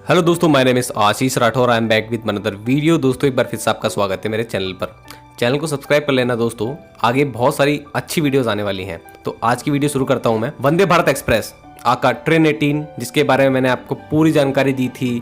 Hello दोस्तों, my name is Ashish Rathore. I am back with another video. दोस्तों एक बार फिर से आपका स्वागत है मेरे चैनल पर। चैनल को सब्सक्राइब कर लेना दोस्तों, आगे बहुत सारी अच्छी वीडियोस आने वाली हैं। तो आज की वीडियो शुरू करता हूं मैं। वंदे भारत एक्सप्रेस आका ट्रेन 18, जिसके बारे में मैंने आपको पूरी जानकारी दी थी,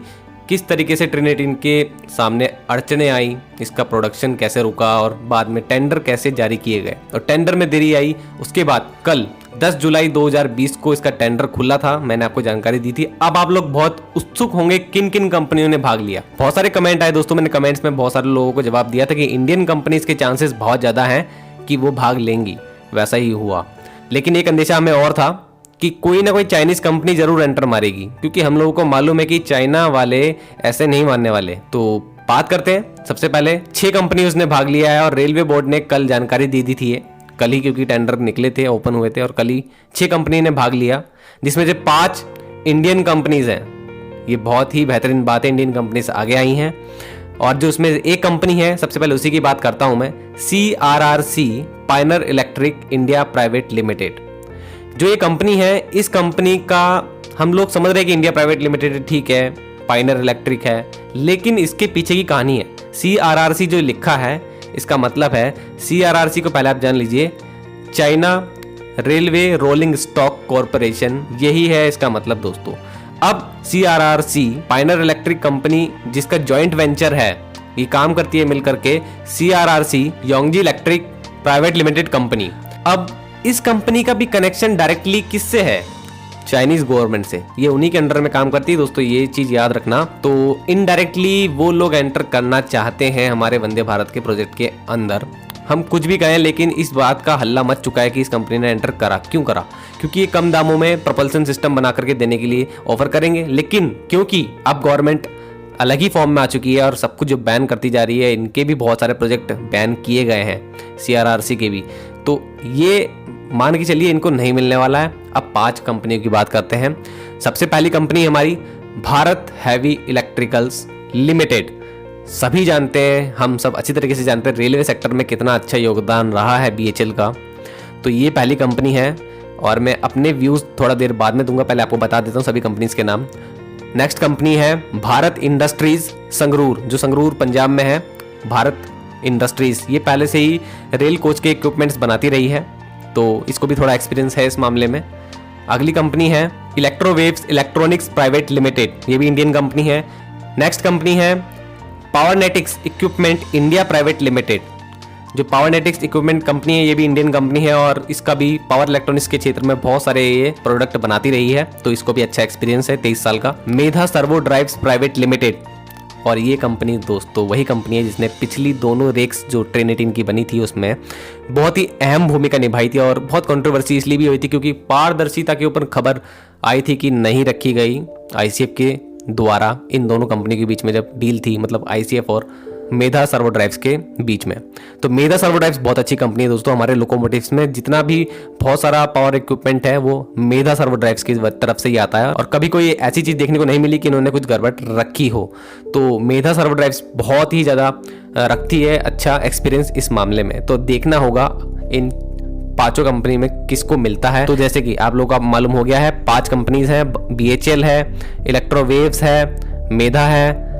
किस तरीके से ट्रेन 18 के सामने अड़चने आई, इसका प्रोडक्शन कैसे रुका और बाद में टेंडर कैसे जारी किए गए और टेंडर में देरी आई। उसके बाद कल 10 जुलाई 2020 को इसका टेंडर खुला था, मैंने आपको जानकारी दी थी। अब आप लोग बहुत उत्सुक होंगे किन किन कंपनियों ने भाग लिया। बहुत सारे कमेंट आए दोस्तों, मैंने कमेंट्स में बहुत सारे लोगों को जवाब दिया था कि इंडियन कंपनीज के चांसेस बहुत ज़्यादा हैं कि वो भाग लेंगी। वैसा ही हुआ, लेकिन एक अंदेशा हमें और था कि कोई ना कोई चाइनीज कंपनी जरूर एंटर मारेगी, क्योंकि हम लोगों को मालूम है कि चाइना वाले ऐसे नहीं मानने वाले। तो बात करते हैं। सबसे पहले 6 कंपनी उसने भाग लिया है और रेलवे बोर्ड ने कल जानकारी दे दी थी, कल ही, क्योंकि टेंडर निकले थे, ओपन हुए थे, और कल ही 6 कंपनी ने भाग लिया, जिसमें से 5 इंडियन कंपनीज हैं। ये बहुत ही बेहतरीन बात है, इंडियन कंपनीज आगे आई हैं। और जो उसमें एक कंपनी है, सबसे पहले उसी की बात करता हूं मैं, CRRC Pioneer electric India private limited. जो ये कंपनी है, इस कंपनी का हम लोग समझ रहे हैं कि इंडिया प्राइवेट लिमिटेड ठीक है, पायनर इलेक्ट्रिक है, लेकिन इसके पीछे की कहानी है। CRRC जो लिखा है, इसका मतलब है, CRRC को पहले आप जान लीजिए, China Railway Rolling Stock Corporation, यही है इसका मतलब दोस्तों। अब CRRC पायनर इलेक्ट्रिक कंपनी, जिसका जॉइंट वेंचर है, ये काम करती है मिलकर के CRRC Yongji Electric Private Limited Company. अब इस कंपनी का भी कनेक्शन डायरेक्टली किससे है? चाइनीज गवर्नमेंट से। ये उन्हीं के अंडर में काम करती है दोस्तों, ये चीज याद रखना। तो इनडायरेक्टली वो लोग एंटर करना चाहते हैं हमारे वंदे भारत के प्रोजेक्ट के अंदर। हम कुछ भी कहें, लेकिन इस बात का हल्ला मच चुका है कि इस कंपनी ने एंटर करा। क्यों करा? क्योंकि ये कम दामों में प्रोपल्सन सिस्टम बना करके देने के लिए ऑफर करेंगे, लेकिन क्योंकि अब गवर्नमेंट अलग ही फॉर्म में आ चुकी है और सब कुछ जो बैन करती जा रही है, इनके भी बहुत सारे प्रोजेक्ट बैन किए गए हैं, CRRC के भी, तो ये मान के चलिए इनको नहीं मिलने वाला है। अब 5 कंपनियों की बात करते हैं। सबसे पहली कंपनी हमारी भारत हैवी इलेक्ट्रिकल्स लिमिटेड। सभी जानते हैं, हम सब अच्छी तरीके से जानते हैं रेलवे सेक्टर में कितना अच्छा योगदान रहा है BHEL का। तो ये पहली कंपनी है और मैं अपने व्यूज़ थोड़ा देर बाद में दूंगा, पहले आपको बता देता हूँ सभी कंपनीज के नाम। नेक्स्ट कंपनी है भारत इंडस्ट्रीज संगरूर, जो संगरूर पंजाब में है। भारत इंडस्ट्रीज ये पहले से ही रेल कोच के इक्विपमेंट्स बनाती रही है, तो इसको भी थोड़ा एक्सपीरियंस है इस मामले में। अगली कंपनी है इलेक्ट्रोवेव्स इलेक्ट्रॉनिक्स प्राइवेट लिमिटेड, ये भी इंडियन कंपनी है। नेक्स्ट कंपनी है पावरनेटिक्स इक्विपमेंट इंडिया प्राइवेट लिमिटेड। जो पावरनेटिक्स इक्विपमेंट कंपनी है, ये भी इंडियन कंपनी है और इसका भी पावर इलेक्ट्रॉनिक्स के क्षेत्र में बहुत सारे ये प्रोडक्ट बनाती रही है, तो इसको भी अच्छा एक्सपीरियंस है, 23 साल का। मेधा सर्वो ड्राइव्स प्राइवेट लिमिटेड, और ये कंपनी दोस्तों वही कंपनी है जिसने पिछली दोनों रेक्स जो ट्रेन 18 की बनी थी उसमें बहुत ही अहम भूमिका निभाई थी। और बहुत कंट्रोवर्सी इसलिए भी हुई थी क्योंकि पारदर्शिता के ऊपर खबर आई थी कि नहीं रखी गई ICF के द्वारा इन दोनों कंपनी के बीच में जब डील थी, मतलब ICF और मेधा सर्वो ड्राइव्स के बीच में। तो मेधा सर्वो ड्राइव्स बहुत अच्छी कंपनी है दोस्तों। हमारे लोकोमोटिव्स में जितना भी बहुत सारा पावर इक्विपमेंट है वो मेधा सर्वो ड्राइव्स की तरफ से ही आता है, और कभी कोई ऐसी चीज देखने को नहीं मिली कि इन्होंने कुछ गड़बड़ रखी हो। तो मेधा सर्वो ड्राइव्स बहुत ही ज्यादा रखती है अच्छा एक्सपीरियंस इस मामले में। तो देखना होगा इन 5 कंपनी में किसको मिलता है। तो जैसे कि आप लोगों को मालूम हो गया है, 5 कंपनीज हैं, BHEL है, इलेक्ट्रोवेव्स है, मेधा है,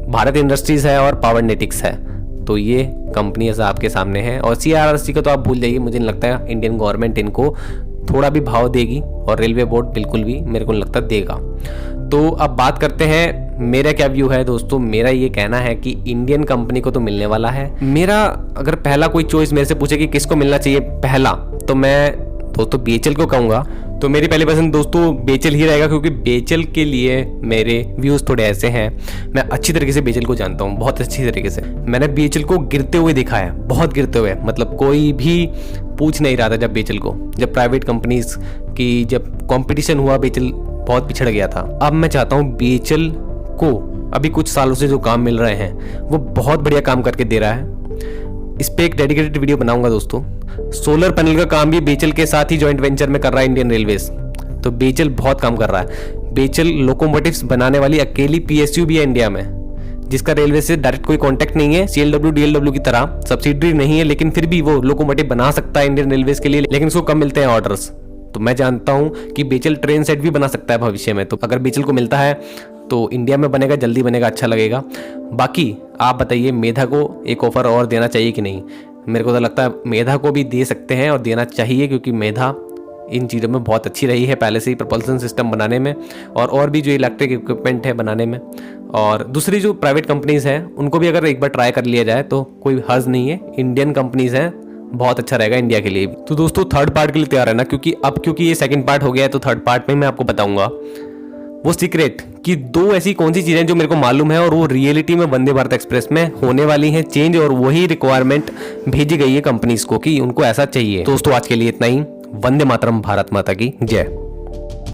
भारत इंडस्ट्रीज है और पावरनेटिक्स है। तो ये कंपनीज आपके सामने हैं। और CRRC को तो आप भूल जाइए, मुझे नहीं लगता है इंडियन गवर्नमेंट इनको थोड़ा भी भाव देगी, और रेलवे बोर्ड बिल्कुल भी मेरे को नहीं लगता देगा। तो अब बात करते हैं मेरा क्या व्यू है दोस्तों। मेरा ये कहना है कि इंडियन कंपनी को तो मिलने वाला है। मेरा अगर पहला कोई चॉइस मेरे से पूछे कि किसको मिलना चाहिए पहला, तो मैं दोस्तों BHEL को कहूँगा। तो मेरी पहली पसंद दोस्तों BHEL ही रहेगा, क्योंकि BHEL के लिए मेरे व्यूज़ थोड़े ऐसे हैं, मैं अच्छी तरीके से BHEL को जानता हूँ, बहुत अच्छी तरीके से। मैंने BHEL को गिरते हुए देखा है, बहुत गिरते हुए, मतलब कोई भी पूछ नहीं रहा था जब BHEL को, जब प्राइवेट कंपनीज की जब कंपटीशन हुआ BHEL बहुत पिछड़ गया था। अब मैं चाहता हूँ BHEL को अभी कुछ सालों से जो काम मिल रहे हैं वो बहुत बढ़िया काम करके दे रहा है। इस पे एक डेडिकेटेड वीडियो बनाऊंगा दोस्तों। सोलर पैनल का काम भी BHEL के साथ ही जॉइंट वेंचर में कर रहा है इंडियन रेलवेज, तो BHEL बहुत काम कर रहा है। BHEL लोकोमोटिव्स बनाने वाली अकेली PSU भी है इंडिया में, जिसका रेलवे से डायरेक्ट कोई कांटेक्ट नहीं है। CLW DLW की तरह सब्सिडरी नहीं है, लेकिन फिर भी वो लोकोमोटिव बना सकता है इंडियन रेलवेज के लिए, लेकिन उसको कम मिलते हैं ऑर्डर्स। तो मैं जानता हूँ कि बीएचईएल ट्रेन सेट भी बना सकता है भविष्य में। तो अगर बीएचईएल को मिलता है तो इंडिया में बनेगा, जल्दी बनेगा, अच्छा लगेगा। बाकी आप बताइए, मेधा को एक ऑफर और देना चाहिए कि नहीं? मेरे को तो लगता है मेधा को भी दे सकते हैं और देना चाहिए, क्योंकि मेधा इन चीज़ों में बहुत अच्छी रही है पहले से ही, प्रपल्सन सिस्टम बनाने में और भी जो इलेक्ट्रिक इक्विपमेंट है बनाने में। और दूसरी जो प्राइवेट कंपनीज़ हैं उनको भी अगर एक बार ट्राई कर लिया जाए तो कोई हर्ज नहीं है। इंडियन कंपनीज़ हैं, बहुत अच्छा रहेगा इंडिया के लिए भी। तो दोस्तों थर्ड पार्ट के लिए तैयार है ना, क्योंकि ये सेकंड पार्ट हो गया है, तो थर्ड पार्ट में मैं आपको बताऊंगा वो सीक्रेट कि 2 ऐसी कौन सी चीज़ें जो मेरे को मालूम है और वो रियलिटी में वंदे भारत एक्सप्रेस में होने वाली हैं चेंज, और वही रिक्वायरमेंट भेजी गई है कंपनीज को कि उनको ऐसा चाहिए। दोस्तों आज के लिए इतना ही। वंदे मातरम, भारत माता की जय।